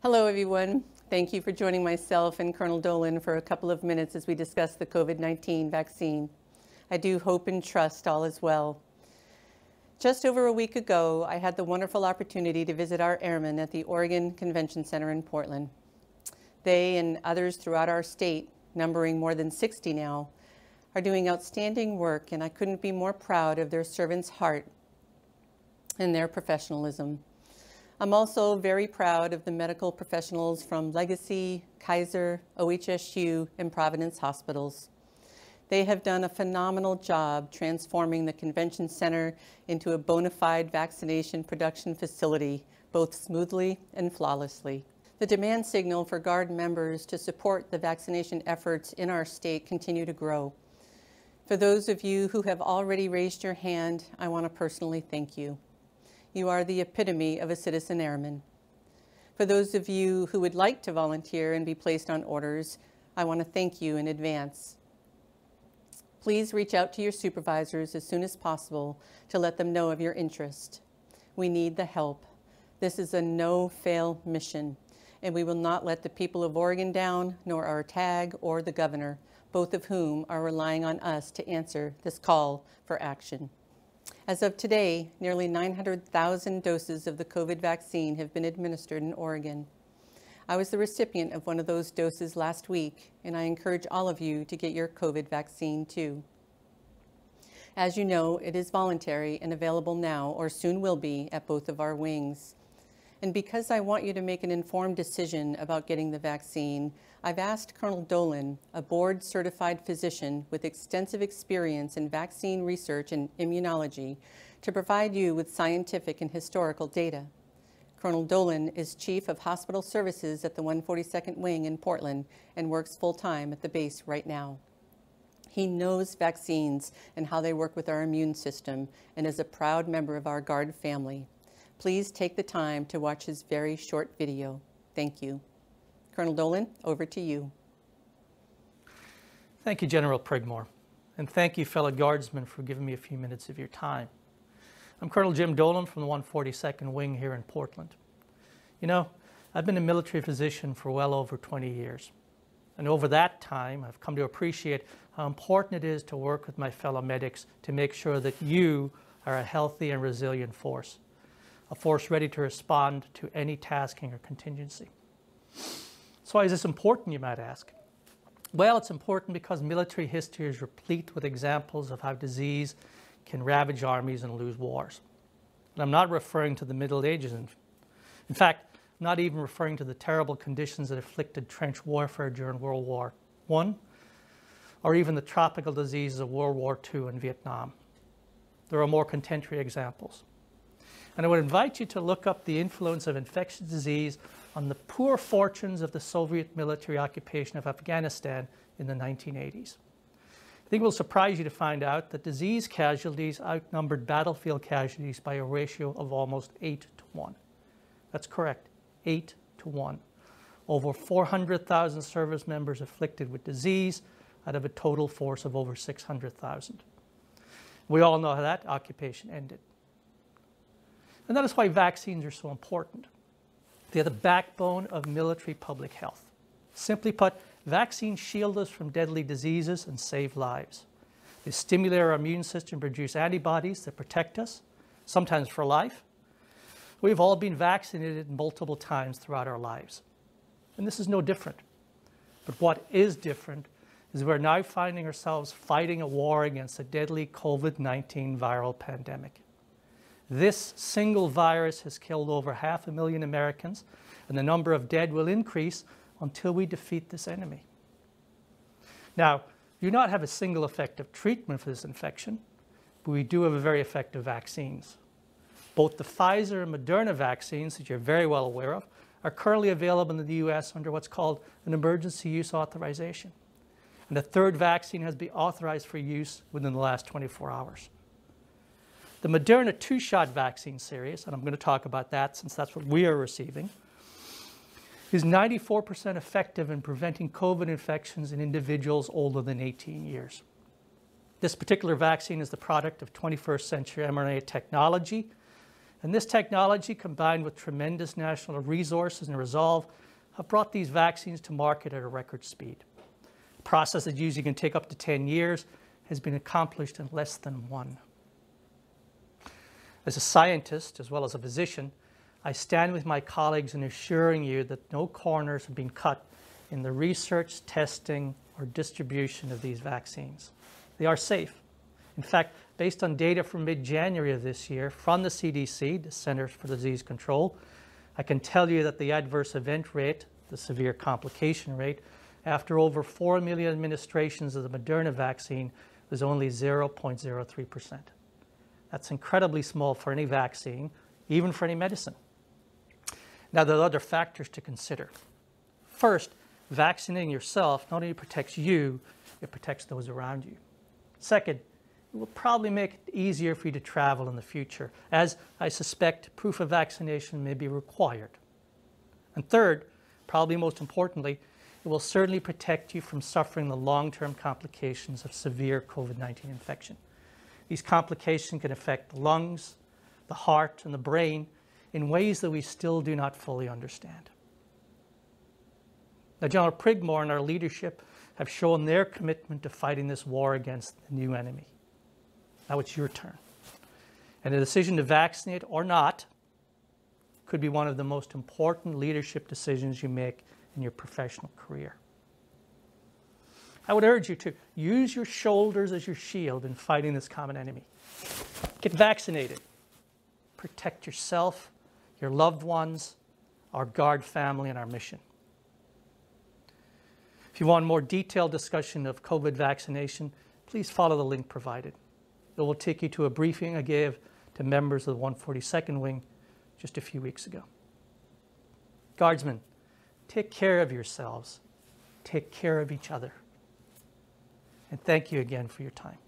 Hello, everyone. Thank you for joining myself and Colonel Dolan for a couple of minutes as we discuss the COVID-19 vaccine. I do hope and trust all is well. Just over a week ago, I had the wonderful opportunity to visit our airmen at the Oregon Convention Center in Portland. They and others throughout our state, numbering more than 60 now, are doing outstanding work, and I couldn't be more proud of their servants' heart and their professionalism. I'm also very proud of the medical professionals from Legacy, Kaiser, OHSU, and Providence hospitals. They have done a phenomenal job transforming the convention center into a bona fide vaccination production facility, both smoothly and flawlessly. The demand signal for Guard members to support the vaccination efforts in our state continue to grow. For those of you who have already raised your hand, I want to personally thank you. You are the epitome of a citizen airman. For those of you who would like to volunteer and be placed on orders, I want to thank you in advance. Please reach out to your supervisors as soon as possible to let them know of your interest. We need the help. This is a no-fail mission, and we will not let the people of Oregon down, nor our TAG or the governor, both of whom are relying on us to answer this call for action. As of today, nearly 900,000 doses of the COVID vaccine have been administered in Oregon. I was the recipient of one of those doses last week, and I encourage all of you to get your COVID vaccine too. As you know, it is voluntary and available now, or soon will be, at both of our wings. And because I want you to make an informed decision about getting the vaccine, I've asked Colonel Dolan, a board-certified physician with extensive experience in vaccine research and immunology, to provide you with scientific and historical data. Colonel Dolan is Chief of Hospital Services at the 142nd Wing in Portland and works full-time at the base right now. He knows vaccines and how they work with our immune system and is a proud member of our Guard family. Please take the time to watch his very short video. Thank you. Colonel Dolan, over to you. Thank you, General Prigmore, and thank you, fellow Guardsmen, for giving me a few minutes of your time. I'm Colonel Jim Dolan from the 142nd Wing here in Portland. You know, I've been a military physician for well over 20 years, and over that time, I've come to appreciate how important it is to work with my fellow medics to make sure that you are a healthy and resilient force, a force ready to respond to any tasking or contingency. So why is this important, you might ask? Well, it's important because military history is replete with examples of how disease can ravage armies and lose wars. And I'm not referring to the Middle Ages. In fact, I'm not even referring to the terrible conditions that afflicted trench warfare during World War I, or even the tropical diseases of World War II and Vietnam. There are more contemporary examples. And I would invite you to look up the influence of infectious disease on the poor fortunes of the Soviet military occupation of Afghanistan in the 1980s. I think it will surprise you to find out that disease casualties outnumbered battlefield casualties by a ratio of almost 8 to 1. That's correct, 8 to 1. Over 400,000 service members afflicted with disease out of a total force of over 600,000. We all know how that occupation ended. And that is why vaccines are so important. They are the backbone of military public health. Simply put, vaccines shield us from deadly diseases and save lives. They stimulate our immune system, produce antibodies that protect us, sometimes for life. We've all been vaccinated multiple times throughout our lives. And this is no different. But what is different is we're now finding ourselves fighting a war against a deadly COVID-19 viral pandemic. This single virus has killed over 500,000 Americans, and the number of dead will increase until we defeat this enemy. Now, we do not have a single effective treatment for this infection, but we do have a very effective vaccines. Both the Pfizer and Moderna vaccines, that you're very well aware of, are currently available in the US under what's called an emergency use authorization. And a third vaccine has been authorized for use within the last 24 hours. The Moderna 2-shot vaccine series, and I'm going to talk about that since that's what we are receiving, is 94% effective in preventing COVID infections in individuals older than 18 years. This particular vaccine is the product of 21st century mRNA technology And this technology, combined with tremendous national resources and resolve, have brought these vaccines to market at a record speed. A process that usually can take up to 10 years has been accomplished in less than one. As a scientist, as well as a physician, I stand with my colleagues in assuring you that no corners have been cut in the research, testing, or distribution of these vaccines. They are safe. In fact, based on data from mid-January of this year from the CDC, the Centers for Disease Control, I can tell you that the adverse event rate, the severe complication rate, after over 4 million administrations of the Moderna vaccine was only 0.03%. That's incredibly small for any vaccine, even for any medicine. Now, there are other factors to consider. First, vaccinating yourself not only protects you, it protects those around you. Second, it will probably make it easier for you to travel in the future, as I suspect proof of vaccination may be required. And third, probably most importantly, it will certainly protect you from suffering the long-term complications of severe COVID-19 infection. These complications can affect the lungs, the heart, and the brain in ways that we still do not fully understand. Now, Donna Prigmore and our leadership have shown their commitment to fighting this war against the new enemy. Now it's your turn. And the decision to vaccinate or not could be one of the most important leadership decisions you make in your professional career. I would urge you to use your shoulders as your shield in fighting this common enemy. Get vaccinated. Protect yourself, your loved ones, our Guard family, and our mission. If you want a more detailed discussion of COVID vaccination, please follow the link provided. It will take you to a briefing I gave to members of the 142nd Wing just a few weeks ago. Guardsmen, take care of yourselves. Take care of each other. And thank you again for your time.